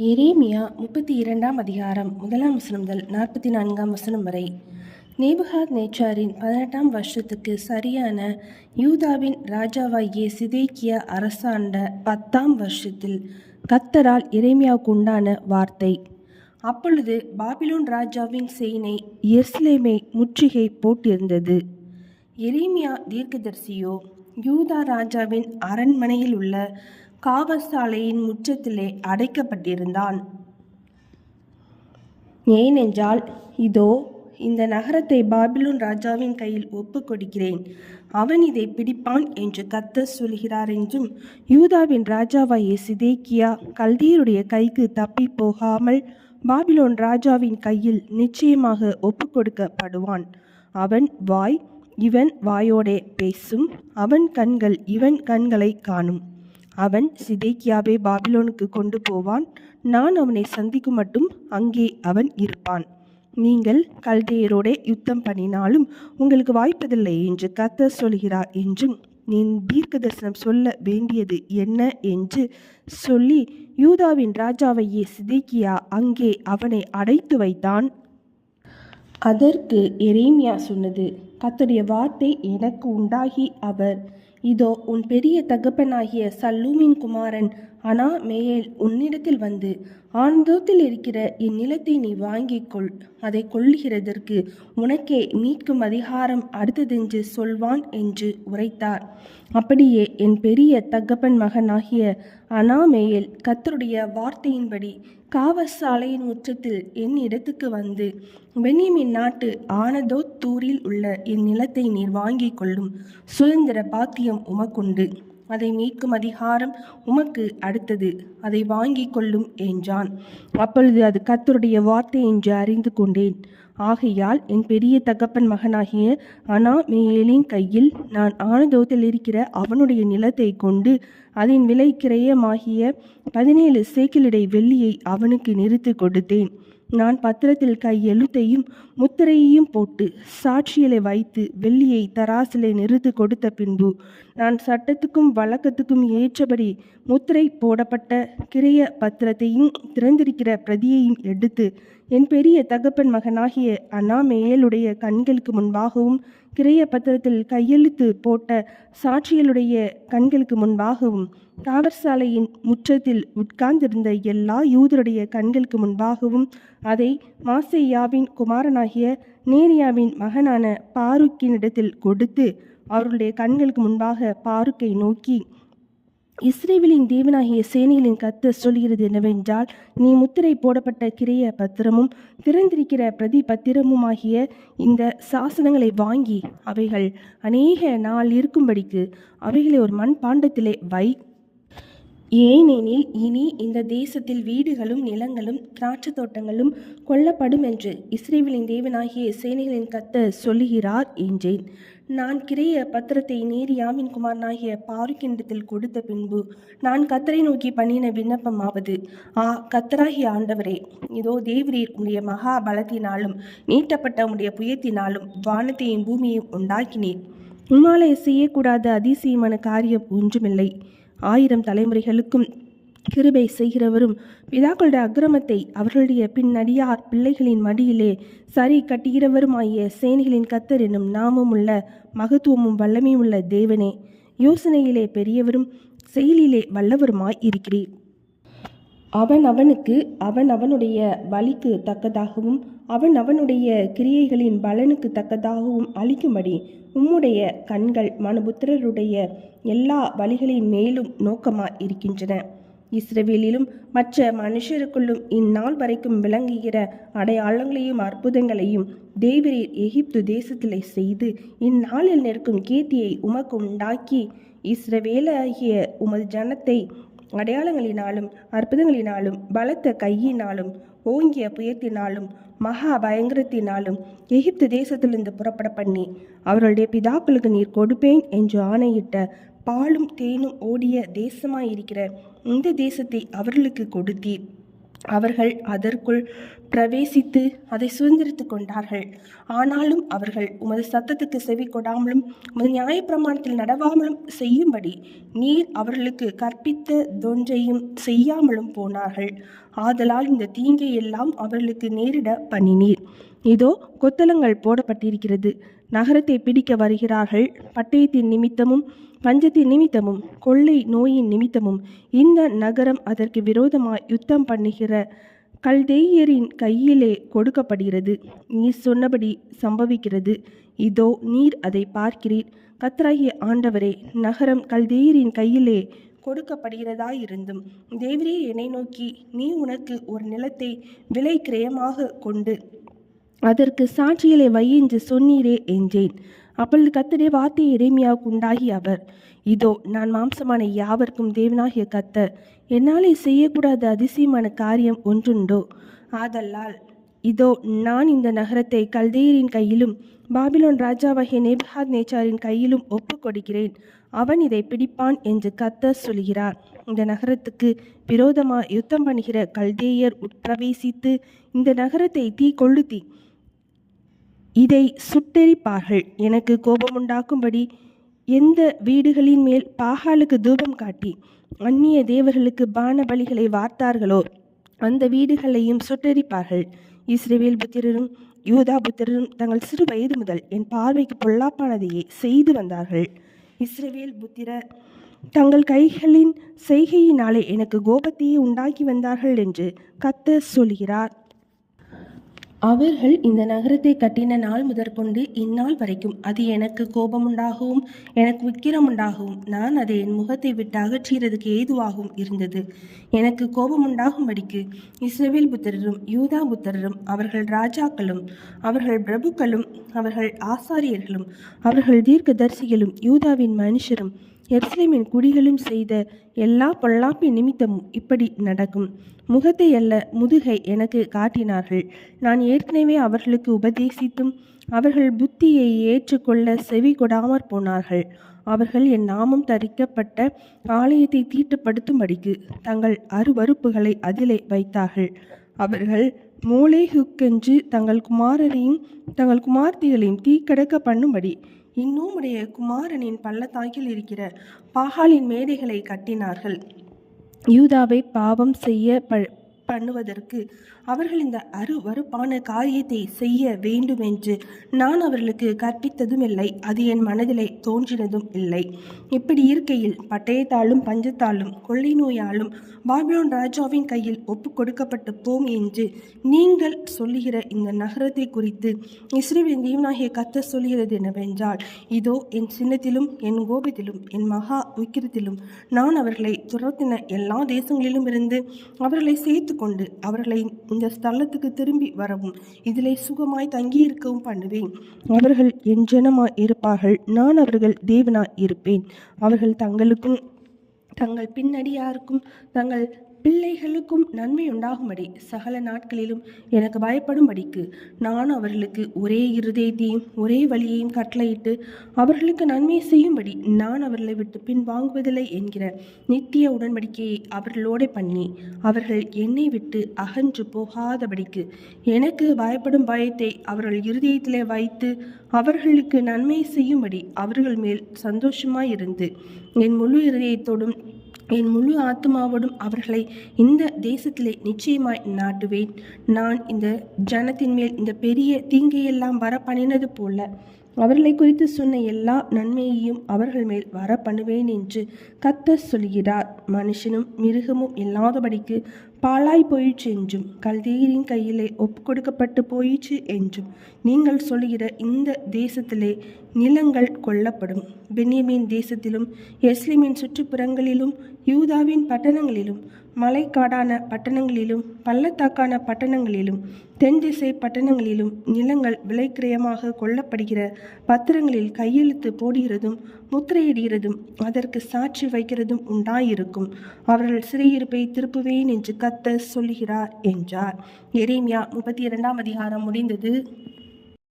எரேமியா 32ஆம் அதிகாரம் 1ஆம் வசனம் முதல் 44ஆம் வசனம் வரை. நேபுகாத் நேச்சாரின் 18ஆம் வருஷத்துக்கு சரியான யூதாவின் ராஜாவாகிய சிதேக்கியா அரசாண்ட 10ஆம் வருஷத்தில் கர்த்தரால் எரேமியாவுக்கு உண்டான வார்த்தை. அப்பொழுது பாபிலோன் ராஜாவின் சேனை எருசலேமை முற்றுகை போட்டிருந்தது. எரேமியா தீர்க்கதரிசியோ யூதா ராஜாவின் அரண்மனையில் உள்ள காவற்சாலையின் முற்றத்திலே அடைக்கப்பட்டிருந்தான். ஏனென்றால் இதோ இந்த நகரத்தை பாபிலோன் ராஜாவின் கையில் ஒப்புக் கொடுக்கிறேன், அவன் இதை பிடிப்பான் என்று கர்த்தர் சொல்கிறார் என்றும், யூதாவின் ராஜாவாகிய சிதேக்கியா கல்தேயருடைய கைக்கு தப்பி போகாமல் பாபிலோன் ராஜாவின் கையில் நிச்சயமாக ஒப்புக் கொடுக்கப்படுவான். அவன் வாய் இவன் வாயோடே பேசும், அவன் கண்கள் இவன் கண்களை காணும். அவன் சிதேக்கியாவை பாபிலோனுக்கு கொண்டு போவான், நான் அவனை சந்திக்கும் மட்டும் அங்கே அவன் இருப்பான். நீங்கள் கல்தேயரோடே யுத்தம் பண்ணினாலும் உங்களுக்கு வாய்ப்பதில்லை என்று கர்த்தர் சொல்கிறார் என்றும், நீ தீர்க்க தரிசனம் சொல்ல வேண்டியது என்ன என்று சொல்லி யூதாவின் ராஜாவையே சிதேக்கியா அங்கே அவனை அடைத்து வைத்தான். அதற்கு எரேமியா சொன்னது, கர்த்தருடைய வார்த்தை எனக்கு உண்டாகி அவர், இதோ உன் பெரிய தகப்பனாகிய சல்லூமின் குமாரன் அனாமேயேல் உன்னிடத்தில் வந்து, ஆனதோத்தில் இருக்கிற என் நிலத்தை நீ வாங்கிக் கொள், அதை கொள்ளுகிறதற்கு உனக்கே மீட்கும் அதிகாரம் அடுத்ததென்று சொல்வான் என்று உரைத்தார். அப்படியே என் பெரிய தகப்பன் மகனாகிய அனாமேயேல் கர்த்தருடைய வார்த்தையின்படி காவற்சாலையின் முற்றத்தில் என் இடத்துக்கு வந்து, பென்யமீன் நாட்டு ஆனதோத் தூரில் உள்ள என் நிலத்தை நீர் வாங்கிக் கொள்ளும் சுதந்திர பாக்கியம் உமக்குண்டு, அதை மீட்கும் அதிகாரம் உமக்கு அடுத்தது, அதை வாங்கிக் கொள்ளும் என்றான். அப்பொழுது அது கர்த்தருடைய வார்த்தை என்று அறிந்து கொண்டேன். ஆகையால் என் பெரிய தகப்பன் மகனாகிய அனாமேயேலின் கையில் நான் ஆனதோத்தில் இருக்கிற அவனுடைய நிலத்தை கொண்டு அதன் விலை கிரயமாகிய 17 சேக்கலிடை வெள்ளியை அவனுக்கு நிறுத்து கொடுத்தேன். நான் பத்திரத்தில் கையெழுத்தையும் முத்திரையையும் போட்டு சாட்சிகளை வைத்து வெள்ளியை தராசிலே நிறுத்து கொடுத்த பின்பு, நான் சட்டத்துக்கும் வழக்கத்துக்கும் ஏற்றபடி முத்திரை போடப்பட்ட கிரய பத்திரத்தையும் திறந்திருக்கிற பிரதியையும் எடுத்து என் பெரிய தகப்பன் மகனாகிய அனாமேயேலுடைய கண்களுக்கு முன்பாகவும் கிரய பத்திரத்தில் கையெழுத்து போட்ட சாட்சிகளுடைய கண்களுக்கு முன்பாகவும் காவற்சாலையின் முற்றத்தில் உட்கார்ந்திருந்த எல்லா யூதருடைய கண்களுக்கு முன்பாகவும் அதை மாசேயாவின் குமாரனாகிய நேரியாவின் மகனான பாருக்கினிடத்தில் கொடுத்து, அவர்களுடைய கண்களுக்கு முன்பாக பாருக்கை நோக்கி, இஸ்ரவேலின் தேவனாகிய சேனைகளின் கர்த்தர் சொல்கிறது என்னவென்றால், நீ முத்திரை போடப்பட்ட கிரய பத்திரமும் திறந்திருக்கிற பிரதி பத்திரமுமாகிய இந்த சாசனங்களை வாங்கி அவைகள் அநேக நாள் இருக்கும்படிக்கு அவைகளை ஒரு மண் பாண்டத்திலே வை. ஏனெனில் இனி இந்த தேசத்தில் வீடுகளும் நிலங்களும் திராட்சை தோட்டங்களும் கொல்லப்படும் என்று இஸ்ரவேலின் தேவனாகிய சேனைகளின் கர்த்தர் சொல்லுகிறார் என்றேன். நான் கிரய பத்திரத்தை நேரியாவின் குமாரனாகிய பாருக்கினிடத்தில் கொடுத்த பின்பு நான் கர்த்தரை நோக்கி பண்ணின விண்ணப்பமாவது, கர்த்தராகிய ஆண்டவரே, இதோ தேவரீர் உம்முடைய மகா பலத்தினாலும் நீட்டப்பட்ட உம்முடைய புயத்தினாலும் வானத்தையும் பூமியையும் உண்டாக்கினீர். உம்மாலே செய்யக்கூடாத அதிசயமான காரியம் ஒன்றுமில்லை. 1000 தலைமுறைகளுக்கும் கிருபை செய்கிறவரும் பிதாக்களுடைய அக்கிரமத்தை அவர்களுடைய பின்னடியார் பிள்ளைகளின் மடியிலே சரி கட்டுகிறவருமாகிய சேனைகளின் கர்த்தர் என்னும் நாமமுள்ள மகத்துவமும் வல்லமையும் உள்ள தேவனே, யோசனையிலே பெரியவரும் செயலிலே வல்லவருமாய் இருக்கிறீர். அவனுக்கு அவனுடைய வழிக்கு தக்கதாகவும் அவனுடைய கிரியைகளின் பலனுக்கு தக்கதாகவும் அளிக்கும்படி உம்முடைய கண்கள் மனுபுத்திரருடைய எல்லா வழிகளின் மேலும் நோக்கமாய் இருக்கின்றன. இஸ்ரவேலிலும் மற்ற மனுஷருக்குள்ளும் இந்நாள் வரைக்கும் விளங்குகிற அடையாளங்களையும் அற்புதங்களையும் தேவரீர் எகிப்து தேசத்திலே செய்து இந்நாளில் நிற்கும் கீர்த்தியை உமக்கு உண்டாக்கி, இஸ்ரவேலாகிய உமது ஜனத்தை அடையாளங்களினாலும் அற்புதங்களினாலும் பலத்த கையினாலும் ஓங்கிய புயத்தினாலும் மகா பயங்கரத்தினாலும் எகிப்து தேசத்திலிருந்து புறப்பட பண்ணி அவர்களுடைய பிதாக்களுக்கு நீர் கொடுப்பேன் என்று ஆணையிட்ட பாலும் தேனும் ஓடிய தேசமாயிருக்கிற இந்த தேசத்தை அவர்களுக்கு கொடுத்தீர். அவர்கள் அதற்குள் பிரவேசித்து அதை சுதந்திரித்து கொண்டார்கள். ஆனாலும் அவர்கள் உமது சத்தத்துக்கு செவி கொடாமலும் உமது நியாயப்பிரமாணத்தில் நடவாமலும் செய்யும்படி நீர் அவர்களுக்கு கற்பித்த தொன்றையும் செய்யாமலும் போனார்கள். ஆதலால் இந்த தீங்கை எல்லாம் அவர்களுக்கு நேரிட பண்ணினீர். இதோ கொத்தளங்கள் போடப்பட்டிருக்கிறது, நகரத்தை பிடிக்க வருகிறார்கள். பட்டயத்தின் நிமித்தமும் பஞ்சத்தின் நிமித்தமும் கொள்ளை நோயின் நிமித்தமும் இந்த நகரம் அதற்கு விரோதமாய் யுத்தம் பண்ணுகிற கல்தேயரின் கையிலே கொடுக்கப்படுகிறது. நீர் சொன்னபடி சம்பவிக்கிறது. இதோ நீர் அதை பார்க்கிறீர். கர்த்தராகிய ஆண்டவரே, நகரம் கல்தேயரின் கையிலே கொடுக்கப்படுகிறதாயிருந்தும் தேவரே என்னை நோக்கி, நீ உனக்கு ஒரு நிலத்தை விலை கிரயமாக கொண்டு அதற்கு சாட்சிகளை வை என்று சொன்னீரே என்றேன். அப்பொழுது கர்த்தருடைய வார்த்தை எரேமியாவுக்கு உண்டாகி அவர், இதோ நான் மாம்சமான யாவர்க்கும் தேவனாகிய கர்த்தர், என்னாலே செய்யக்கூடாத அதிசயமான காரியம் ஒன்றுண்டோ? ஆதலால் இதோ நான் இந்த நகரத்தை கல்தேயரின் கையிலும் பாபிலோன் ராஜாவாகிய நேபுகாத்நேச்சாரின் கையிலும் ஒப்பு கொடுக்கிறேன். அவன் இதை பிடிப்பான் என்று கர்த்தர் சொல்கிறார். இந்த நகரத்துக்கு விரோதமாக யுத்தம் பண்ணுகிற கல்தேயர் உட்பிரவேசித்து இந்த நகரத்தை தீ கொளுத்தி இதை சுட்டெரிப்பார்கள். எனக்கு கோபமுண்டாக்கும்படி எந்த வீடுகளின் மேல் பாகாலுக்கு தூபம் காட்டி அந்நிய தேவர்களுக்கு பான பலிகளை வார்த்தார்களோ அந்த வீடுகளையும் சுட்டெரிப்பார்கள். இஸ்ரவேல் புத்திரரும் யூதா புத்திரரும் தங்கள் சிறு வயது முதல் என் பார்வைக்கு பொல்லாப்பானதையே செய்து வந்தார்கள். இஸ்ரவேல் புத்திரர் தங்கள் கைகளின் செய்கையினாலே எனக்கு கோபத்தையே உண்டாக்கி வந்தார்கள் என்று கர்த்தர் சொல்கிறார். அவர்கள் இந்த நகரத்தை கட்டின நாள் முதற்கொண்டு இந்நாள் வரைக்கும் அது எனக்கு கோபமுண்டாகவும் எனக்கு உக்கிரமுண்டாகவும் நான் அதை என் முகத்தை விட்டு அகற்றுகிறதுக்கு ஏதுவாகவும் இருந்தது. எனக்கு கோபமுண்டாகும்படிக்கு இஸ்ரவேல் புத்திரரும் யூதா புத்திரரும் அவர்கள் ராஜாக்களும் அவர்கள் பிரபுக்களும் அவர்கள் ஆசாரியர்களும் அவர்கள் தீர்க்கதரிசிகளும் யூதாவின் மனுஷரும் எருசலேமின் குடிகளும் செய்த எல்லா பொல்லாப்பின் நிமித்தமும் இப்படி நடக்கும். முகத்தை அல்ல முதுகை எனக்கு காட்டினார்கள். நான் ஏற்கனவே அவர்களுக்கு உபதேசித்தும் அவர்கள் புத்தியை ஏற்றுக்கொள்ள செவி கொடாமற் போனார்கள். அவர்கள் என் நாமம் தரிக்கப்பட்ட ஆலயத்தை தீட்டுப்படுத்தும்படிக்கு தங்கள் அருவருப்புகளை அதிலே வைத்தார்கள். அவர்கள் மோளேகுக்கென்று தங்கள் குமாரரையும் தங்கள் குமார்த்திகளையும் தீக்கடக்க பண்ணும்படி இன்னும் உடைய குமாரனின் பள்ளத்தாக்கில் இருக்கிற பாகாலின் மேடைகளை கட்டினார்கள். யூதாவை பாவம் செய்ய பண்ணுவதற்கு அவர்கள் இந்த அருவருப்பான காரியத்தை செய்ய வேண்டும் என்று நான் அவர்களுக்கு கற்பித்ததும் இல்லை, அது என் மனதிலே தோன்றினதும் இல்லை. இப்படி இருக்கையில் பட்டயத்தாலும் பஞ்சத்தாலும் கொள்ளை நோயாலும் பாபிலோன் ராஜாவின் கையில் ஒப்பு கொடுக்கப்பட்டு போம் என்று நீங்கள் சொல்லுகிற இந்த நகரத்தை குறித்து இஸ்ரவேலின் தேவனாகிய கர்த்தர் சொல்கிறது என்னவென்றால், இதோ என் சின்னத்திலும் என் கோபத்திலும் என் மகா உக்கிரத்திலும் நான் அவர்களை துரத்தின எல்லா தேசங்களிலும் இருந்து அவர்களை சேர்த்து கொண்டு அவர்களை இந்த ஸ்தலத்துக்கு திரும்பி வரவும் இதிலே சுகமாய் தங்கியிருக்கவும் பண்ணுவேன். அவர்கள் என் ஜனமாய் இருப்பார்கள், நான் அவர்கள் தேவனாய் இருப்பேன். அவர்கள் தங்களுக்கும் தங்கள் பின்னடியாருக்கும் தங்கள் பிள்ளைகளுக்கும் நன்மை உண்டாகும்படி சகல நாட்களிலும் எனக்கு பயப்படும்படிக்கு நான் அவர்களுக்கு ஒரே இருதயத்தையும் ஒரே வழியையும் கட்டளையிட்டு அவர்களுக்கு நன்மை செய்யும்படி நான் அவர்களை விட்டு பின் வாங்குவதில்லை என்கிற நித்திய உடன்படிக்கையை அவர்களோட பண்ணி அவர்கள் என்னை விட்டு அகன்று போகாதபடிக்கு எனக்கு பயப்படும் பயத்தை அவர்கள் இருதயத்திலே வைத்து அவர்களுக்கு நன்மை செய்யும்படி அவர்கள் மேல் சந்தோஷமாயிருந்து என் முழு இருதயத்தோடும் என் முழு ஆத்மாவோடும் அவர்களை இந்த தேசத்திலே நிச்சயமாய் நாட்டுவேன். நான் இந்த ஜனத்தின் மேல் இந்த பெரிய தீங்கையெல்லாம் வர பண்ணினது போல அவர்களை குறித்து சொன்ன எல்லா நன்மையையும் அவர்கள் மேல் வர பண்ணுவேன் என்று கர்த்தர் சொல்கிறார். மனுஷனும் மிருகமும் இல்லாதபடிக்கு பாழாய் போயிற்று என்றும் கல்தேயரின் கையிலே ஒப்பு கொடுக்கப்பட்டு போயிற்று என்றும் நீங்கள் சொல்லுகிற இந்த தேசத்திலே நிலங்கள் கொள்ளப்படும். பென்யமீன் தேசத்திலும் எருசலேமின் சுற்றுப்புறங்களிலும் யூதாவின் பட்டணங்களிலும் மலைக்காடான பட்டணங்களிலும் பள்ளத்தாக்கான பட்டணங்களிலும் தென் திசை பட்டணங்களிலும் நிலங்கள் விலைக்கிரயமாக கொள்ளப்படுகிற பத்திரங்களில் கையெழுத்து போடுகிறதும் முத்திரையிடுகிறதும் அதற்கு சாட்சி வைக்கிறதும் உண்டாயிருக்கும். அவர்கள் சிறையிருப்பை திருப்புவேன் என்று கர்த்தர் சொல்லுகிறார் என்றார். எரேமியா 32 அதிகாரம் முடிந்தது.